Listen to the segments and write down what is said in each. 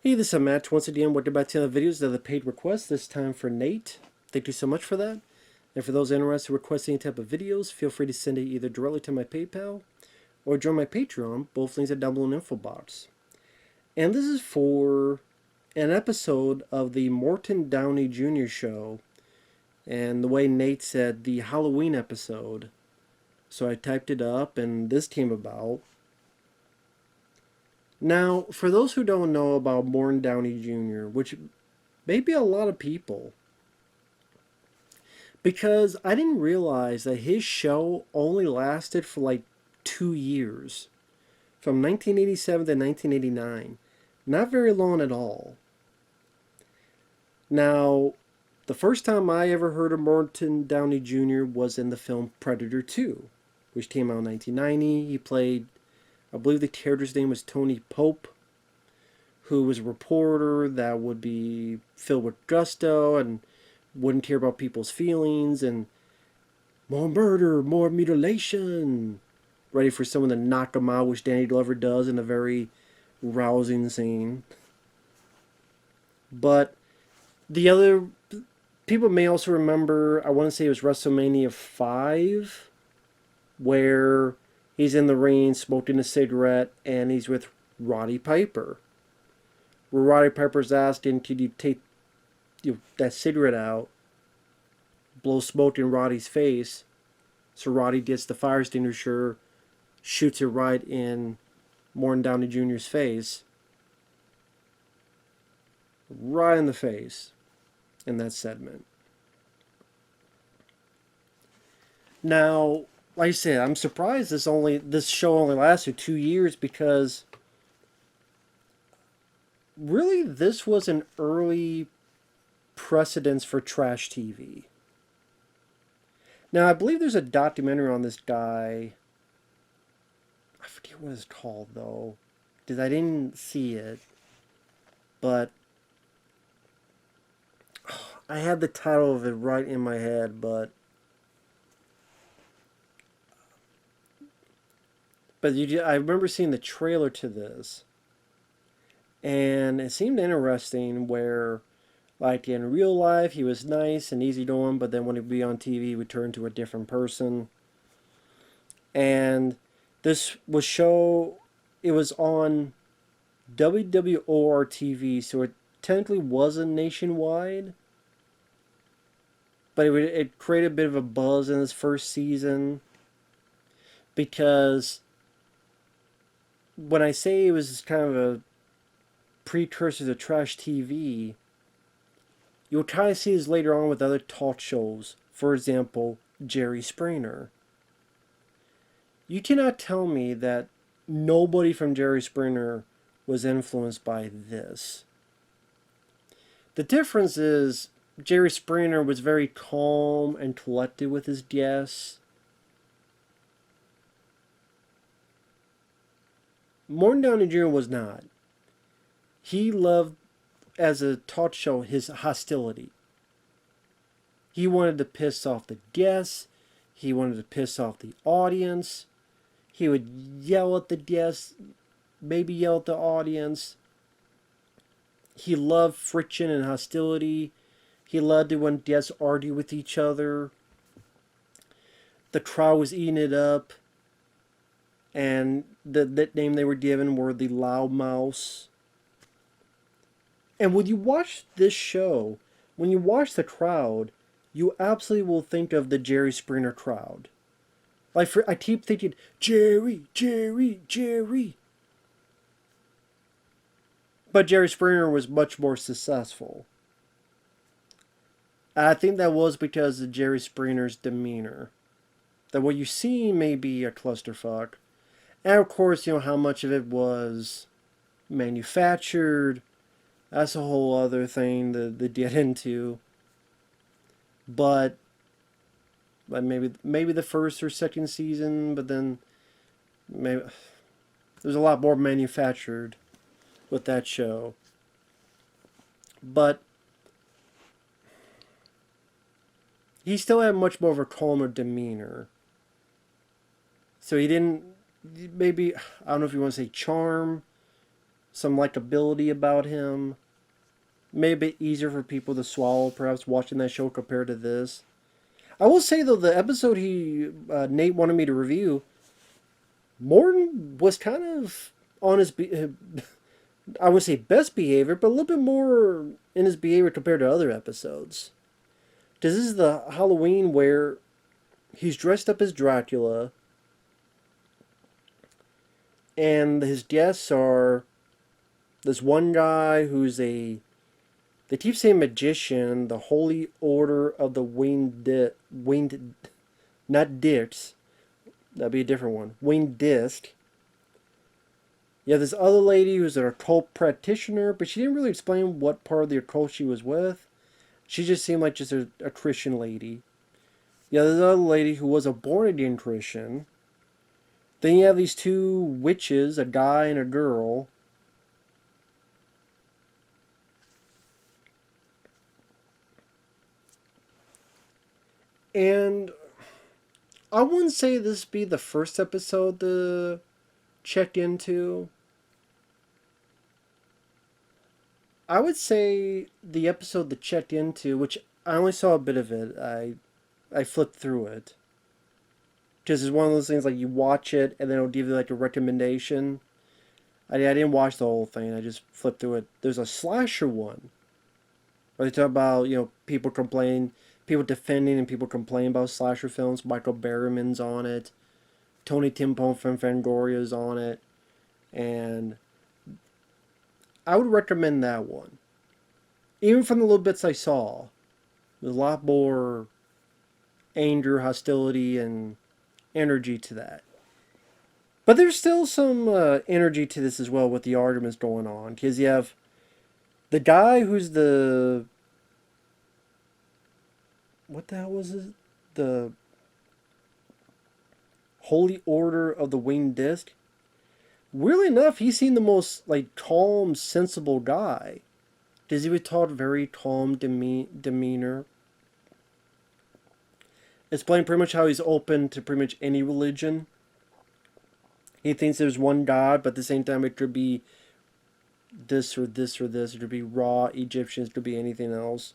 Hey, this is Matt. Once again, welcome back to the videos of the paid request. This time for Nate. Thank you so much for that. And for those interested in requesting any type of videos, feel free to send it either directly to my PayPal or join my Patreon. Both links are down below in the info box. And this is for an episode of the Morton Downey Jr. show. And the way Nate said, the Halloween episode. So I typed it up and this came about. Now, for those who don't know about Morton Downey Jr., which may be a lot of people, because I didn't realize that his show only lasted for like 2 years, from 1987 to 1989. Not very long at all. Now, the first time I ever heard of Morton Downey Jr. was in the film Predator 2, which came out in 1990. He played, I believe the character's name was Tony Pope, who was a reporter that would be filled with gusto and wouldn't care about people's feelings and more murder, more mutilation. Ready for someone to knock him out, which Danny Glover does in a very rousing scene. But the other people may also remember, I want to say it was WrestleMania 5, where he's in the ring smoking a cigarette and he's with Roddy Piper. Where Roddy Piper's asking, could you take that cigarette out, blow smoke in Roddy's face? So Roddy gets the fire extinguisher, shoots it right in Morton Downey Jr.'s face. Right in the face in that segment. Now, like I said, I'm surprised this show only lasted 2 years because really this was an early precedence for trash TV. Now, I believe there's a documentary on this guy. I forget what it's called, though, because I didn't see it. But I had the title of it right in my head, I remember seeing the trailer to this, and it seemed interesting. Where, like in real life, he was nice and easygoing, but then when he'd be on TV, he would turn to a different person. And this was it was on WWOR TV, so it technically wasn't nationwide, but it created a bit of a buzz in its first season because when I say it was kind of a precursor to trash TV, you'll kind of see this later on with other talk shows. For example, Jerry Springer. You cannot tell me that nobody from Jerry Springer was influenced by this. The difference is Jerry Springer was very calm and collected with his guests. Morton Downey Jr. was not. He loved, as a talk show, his hostility. He wanted to piss off the guests. He wanted to piss off the audience. He would yell at the guests, maybe yell at the audience. He loved friction and hostility. He loved it when guests argue with each other. The crowd was eating it up. And the nickname they were given were the Loudmouths. And when you watch this show, when you watch the crowd, you absolutely will think of the Jerry Springer crowd. I keep thinking, Jerry, Jerry, Jerry. But Jerry Springer was much more successful. I think that was because of Jerry Springer's demeanor. That what you see may be a clusterfuck. And of course, how much of it was manufactured. That's a whole other thing to get into. But maybe the first or second season, but then maybe there's a lot more manufactured with that show. But he still had much more of a calmer demeanor. So he didn't, maybe, I don't know if you want to say charm, some likability about him. Maybe a bit easier for people to swallow, perhaps watching that show compared to this. I will say though, the episode Nate wanted me to review, Morton was kind of on his I would say best behavior, but a little bit more in his behavior compared to other episodes. Because this is the Halloween where he's dressed up as Dracula, and his guests are this one guy who's they keep saying magician, the Holy Order of the Winged, not Dicks, that'd be a different one, Winged Disc. You have this other lady who's an occult practitioner, but she didn't really explain what part of the occult she was with. She just seemed like just a Christian lady. You have this other lady who was a born-again Christian. Then you have these two witches, a guy and a girl. And I wouldn't say this be the first episode to check into. I would say the episode to check into, which I only saw a bit of it. I flipped through it. Because it's one of those things like you watch it and then it'll give you like a recommendation. I didn't watch the whole thing. I just flipped through it. There's a slasher one where they talk about, people complaining, people defending and people complaining about slasher films. Michael Berryman's on it. Tony Timpone from Fangoria's on it. And I would recommend that one. Even from the little bits I saw. There's a lot more anger, hostility, and energy to that. But there's still some energy to this as well with the arguments going on. Because you have the guy who's the... What the hell was it? The Holy Order of the Winged Disc. Weirdly enough, he seemed the most calm, sensible guy. Because he was taught very calm demeanor. Explain pretty much how he's open to pretty much any religion. He thinks there's one God, but at the same time it could be this or this or this. It could be raw Egyptians, it could be anything else.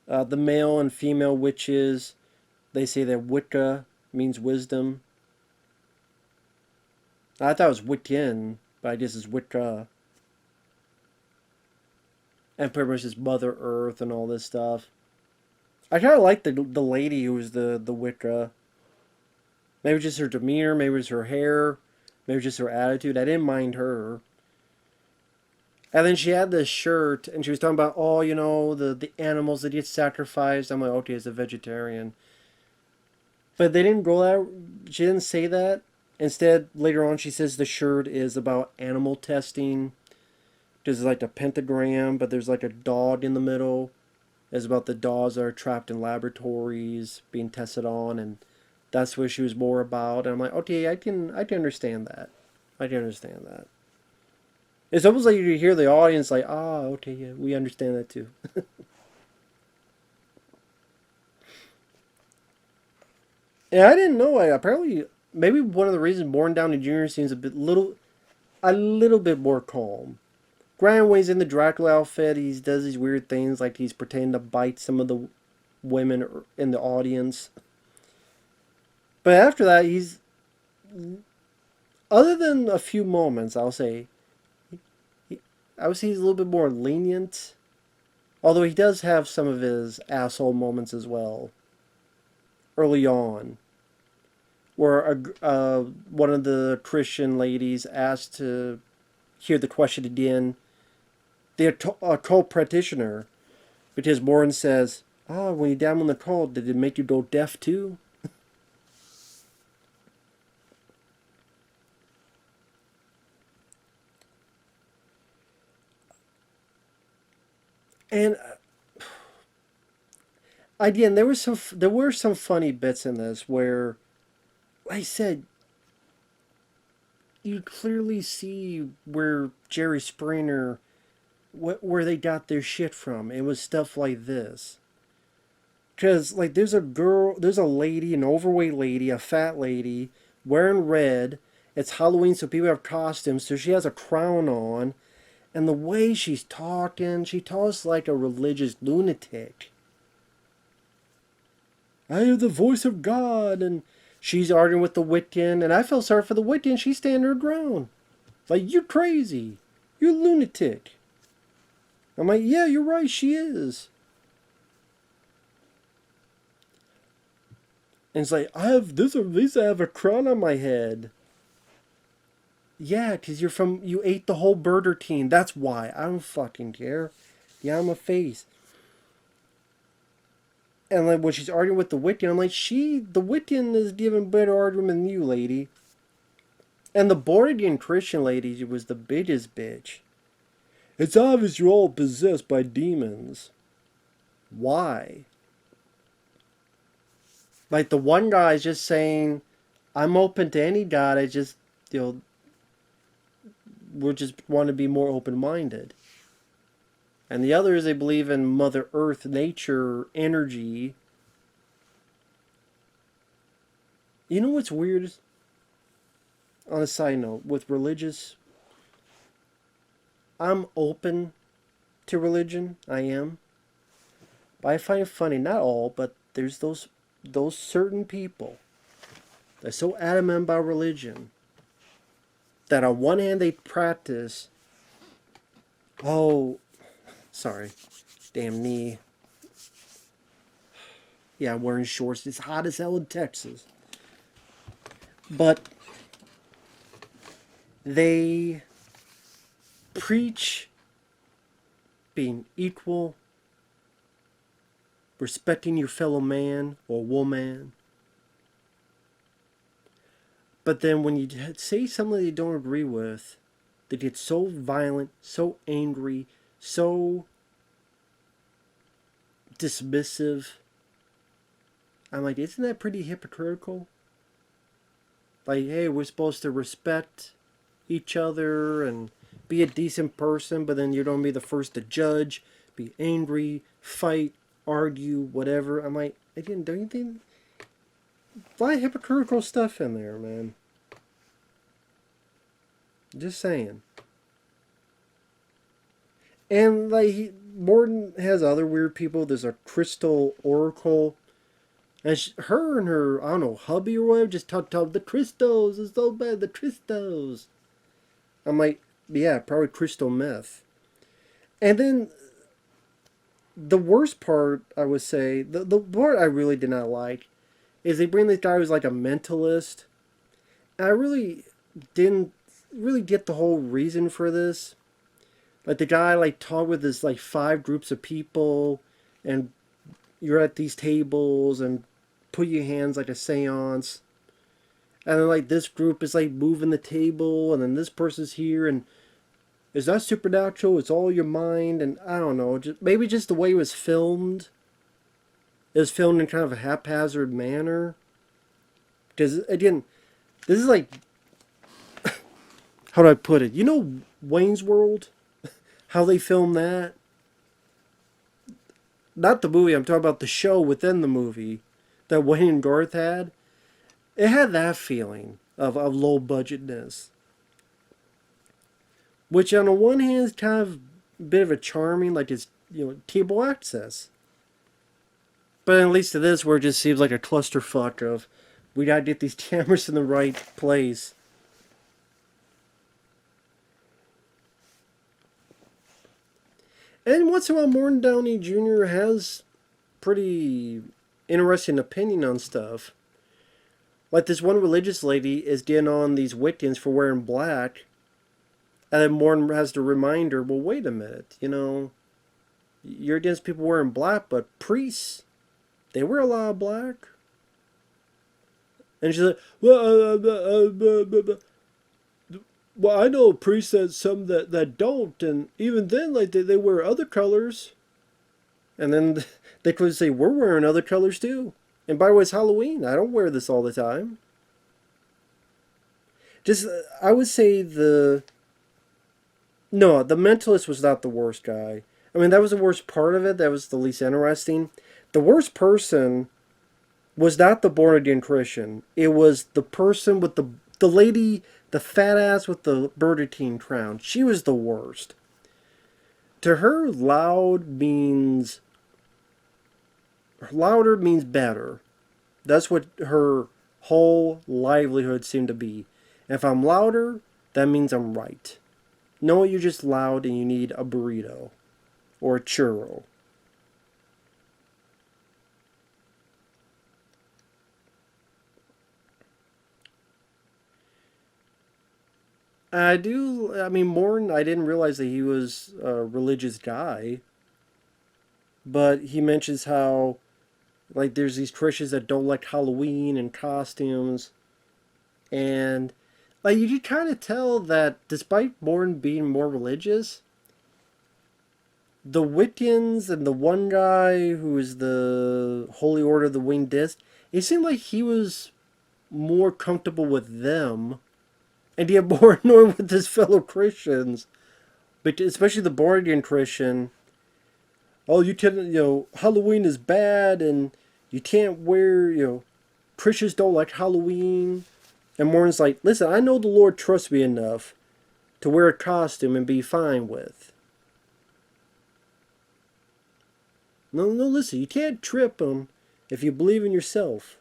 The male and female witches, they say that Wicca means wisdom. I thought it was Wiccan, but I guess it's Wicca. And pretty much just Mother Earth and all this stuff. I kind of like the lady who was the Wicca. Maybe just her demeanor, maybe it's her hair, maybe just her attitude. I didn't mind her. And then she had this shirt, and she was talking about, the animals that get sacrificed. I'm like, okay, it's a vegetarian. But they didn't go that, she didn't say that. Instead, later on, she says the shirt is about animal testing. There's like a pentagram, but there's like a dog in the middle. It's about the dogs that are trapped in laboratories, being tested on, and that's what she was more about. And I'm like, okay, I can understand that. I can understand that. It's almost like you hear the audience like, okay, yeah, we understand that too. And I didn't know. Apparently, maybe one of the reasons Downey Jr. seems a little bit more calm. Granted, when he's in the Dracula outfit, he does these weird things like he's pretending to bite some of the women in the audience. But after that, other than a few moments, I would say he's a little bit more lenient. Although he does have some of his asshole moments as well. Early on. Where one of the Christian ladies asked to hear the question again. The occult practitioner. Because Morton says, when you dabble in the occult, did it make you go deaf too? And again, there were some funny bits in this where, like I said, you clearly see where Jerry Springer, where they got their shit from. It was stuff like this. Because, there's a lady, an overweight lady, a fat lady, wearing red. It's Halloween, so people have costumes. So she has a crown on. And the way she's talking, she talks like a religious lunatic. I hear the voice of God, and she's arguing with the Wiccan, and I feel sorry for the Wiccan. She's standing her ground. Like, you're crazy. You're a lunatic. I'm like, yeah, you're right, she is. And it's like, I have this, at least I have a crown on my head. Yeah, because you ate the whole burger team. That's why. I don't fucking care. Yeah, I'm a face. And like when she's arguing with the Wiccan, I'm like, the Wiccan is giving better argument than you, lady. And the Bordian Christian lady was the biggest bitch. It's obvious you're all possessed by demons. Why? Like the one guy is just saying, I'm open to any god, I just, we just want to be more open-minded. And the others, they believe in Mother Earth, nature, energy. You know what's weird? On a side note, with religious, I'm open to religion. I am. But I find it funny, not all, but there's those certain people that are so adamant about religion that on one hand they practice, sorry, damn knee. Yeah, I'm wearing shorts. It's hot as hell in Texas. But they preach being equal, respecting your fellow man or woman. But then when you say something that you don't agree with, they get so violent, so angry, so dismissive. I'm like, isn't that pretty hypocritical? Like, hey, we're supposed to respect each other and be a decent person, but then you don't be the first to judge, be angry, fight, argue, whatever. I'm like, again, don't you think? A lot of hypocritical stuff in there, man. Just saying. And like Morton has other weird people. There's a crystal oracle, and her and her, I don't know, hubby or whatever, just talk the crystals is so bad. The crystals. I'm like, yeah, probably crystal meth. And then the worst part, I would say, the part I really did not like, is they bring this guy who's like a mentalist. And I really didn't really get the whole reason for this. Like the guy like talked with this like 5 groups of people, and you're at these tables and put your hands like a seance. And then like this group is like moving the table, and then this person's here, and it's not supernatural, it's all your mind. And I don't know, maybe just the way it was filmed. It was filmed in kind of a haphazard manner. Because, again, this is like, how do I put it? You know Wayne's World? How they film that? Not the movie, I'm talking about the show within the movie that Wayne and Garth had. It had that feeling of low budgetness. Which on the one hand is kind of a bit of a charming, like it's, table access. But at least to this, where it just seems like a clusterfuck of, we gotta get these cameras in the right place. And once in a while, Morton Downey Jr. has pretty interesting opinion on stuff. Like this one religious lady is getting on these Wiccans for wearing black. And then Morton has to remind her, well, wait a minute, you're against people wearing black, but priests, they wear a lot of black. And she's like, well, I know priests that some that don't, and even then, like they wear other colors. And then they could say, we're wearing other colors too. And by the way, it's Halloween. I don't wear this all the time. Just, I would say the mentalist was not the worst guy. I mean, that was the worst part of it. That was the least interesting. The worst person was not the born again Christian. It was the person with the lady, the fat ass with the Burger King crown. She was the worst. To her, louder means better. That's what her whole livelihood seemed to be. If I'm louder, that means I'm right. No, you're just loud and you need a burrito or a churro. I mean, Morton, I didn't realize that he was a religious guy, but he mentions how, like, there's these Christians that don't like Halloween and costumes, and, like, you can kind of tell that despite Morton being more religious, the Wictians and the one guy who is the Holy Order of the Winged Disc, it seemed like he was more comfortable with them and yet more annoyed with his fellow Christians. But especially the born again Christian. Oh, Halloween is bad and you can't wear, Christians don't like Halloween. And Morton's like, listen, I know the Lord trusts me enough to wear a costume and be fine with. No, no, listen, you can't trip him if you believe in yourself.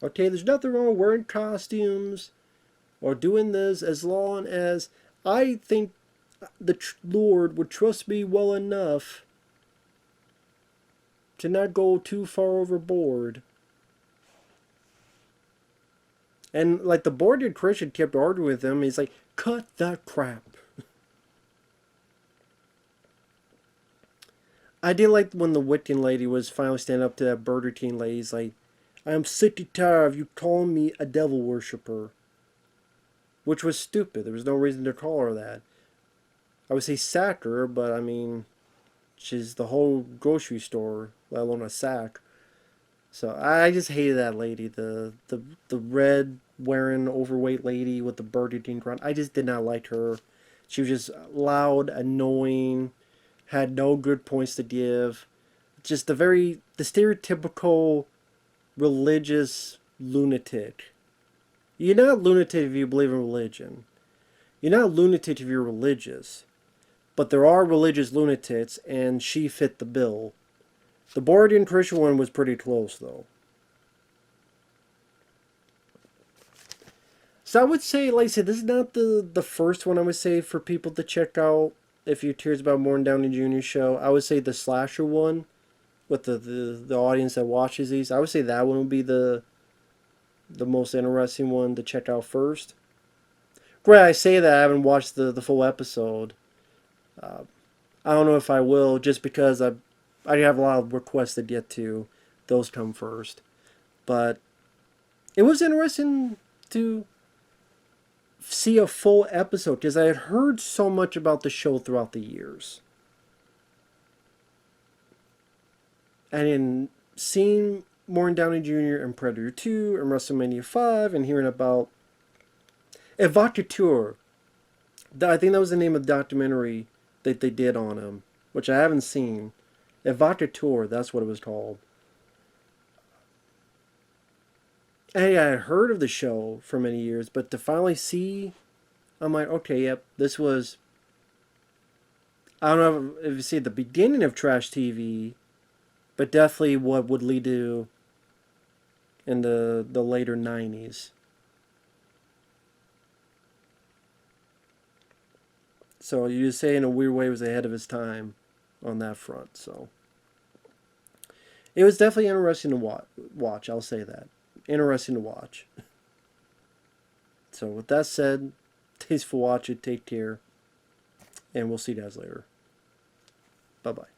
Okay, there's nothing wrong with wearing costumes or doing this as long as I think the Lord would trust me well enough to not go too far overboard. And like the born Christian kept arguing with him, he's like, cut that crap. I did like when the Wiccan lady was finally standing up to that Burger King lady. He's like, I am sick and tired of you calling me a devil worshiper. Which was stupid. There was no reason to call her that. I would say sack her, but I mean, she's the whole grocery store, let alone a sack. So I just hated that lady, the red wearing overweight lady with the Burger King crown. I just did not like her. She was just loud, annoying, had no good points to give. Just the stereotypical religious lunatic. You're not a lunatic if you believe in religion. You're not a lunatic if you're religious. But there are religious lunatics, and she fit the bill. The born Christian one was pretty close, though. So I would say, like I said, this is not the first one I would say for people to check out if you're curious about Morton Downey Jr. show. I would say the slasher one with the audience that watches these. I would say that one would be the most interesting one to check out first. Granted, I say that I haven't watched the full episode. I don't know if I will, just because I have a lot of requests to get to. Those come first. But it was interesting to see a full episode because I had heard so much about the show throughout the years. And in seeing Morton Downey Jr. in Predator 2 and WrestleMania 5 and hearing about Evocateur, I think that was the name of the documentary that they did on him, which I haven't seen. Evocateur, that's what it was called. Hey, I had heard of the show for many years, but to finally see, I'm like, okay, yep, this was. I don't know if you see the beginning of trash TV, but definitely what would lead to in the later 90s. So you say in a weird way it was ahead of his time on that front. So it was definitely interesting to watch. I'll say that. Interesting to watch. So with that said, thanks for watching. Take care. And we'll see you guys later. Bye-bye.